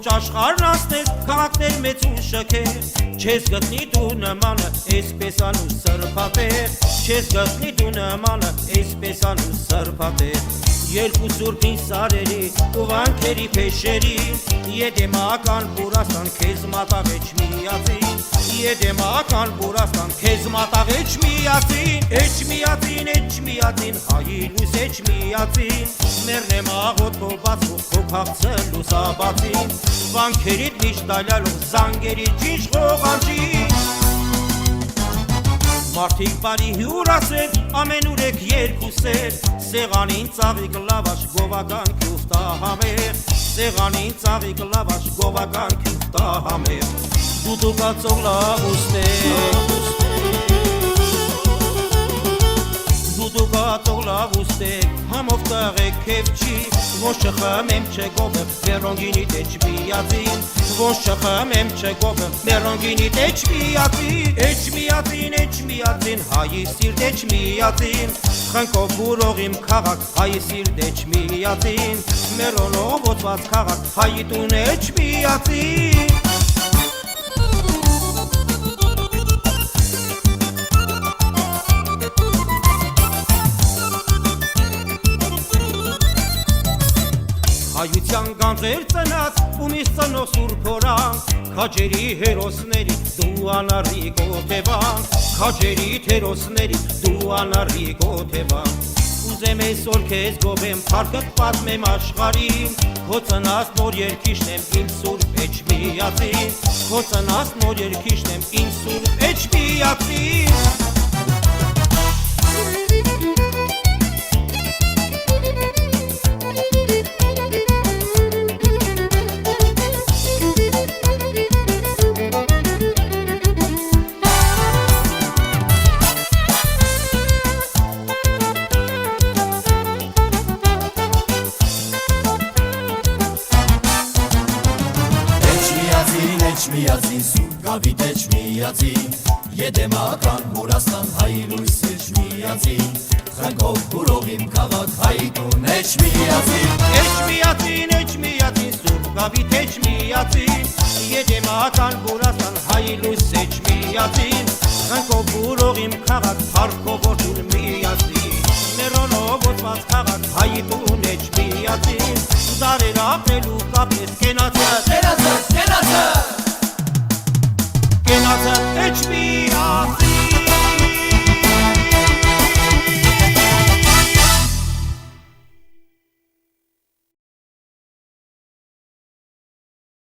Ողջ աշխարհն ասներ քաղաքներ մեծ ու շքեր Չես գտնի դու նմանը այսպես անու սրբատեր Չես գտնի դու նմանը այսպես անու սրբատեր Երկու սուրբին սարերի ու վանքերի փեշերին Եդեմական Բուրաստան քեզ մատաղեչ միացին Եդեմական Բուրաստան քեզ մատաղեչ միացին Էջ միացին հայինուս էջ միացին Մերնեմ աղոթով բացող քո քաղցելու սաբացին Վանքերիդ միշտ տալյալով զանգերի ճիշտ ղողանջին Մարդիկ բարի հյուրասեր, ամենուր եք երկուսեր Սեղանին ծաղիկ լավաշ գովական քյուստահամեր Սեղանին ծաղիկ լավաշ գովական քյուստահամեր Դուդուկացող լավ ուստեք Դուդուկացող լավ ուստեք Համով տաղեք քեվ չի Ոնց չխմեմ չգովը Մերոնգինի տեչ միացին Ոնց չխմեմ չգովը Մերոնգինի տեչ միացին Էջ միացին Հայի սիրտ էջ միացին Խնկով բուրող իմ քաղաք Հայի սիրտ էջ միացին Մերոնով ոցված քաղաք Հայի տուն էջ միացին Հայության գանձեր ծնած ու միշտ ծնող սուրբորան Քաջերի հերոսների դու անարի գոթևան Քաջերի հերոսների դու անարի գոթևան Ուզեմ այսօր քեզ գովեմ փառքդ պատմեմ աշխարհին Քո ծնած նոր երկիշն եմ իմ սուրբ էջ միացին Քո ծնած նոր երկիշն եմ իմ սուրբ էջ միացին Միացին սուր գավիտ էջ միացին Եդեմական Բուրաստան հայի լույս էջ միացին Խնկով բուրող իմ քաղաք հայի տուն էջ միացին Էջ միացին սուր գավիտ էջ միացին Եդեմական Բուրաստան հայի լույս էջ միացին Խնկով բուրող իմ քաղաք փառքով որդուն միացին Մերոնով ոցված քաղաք հայի տուն էջ միացին Դարեր ապրելու կապես կենացած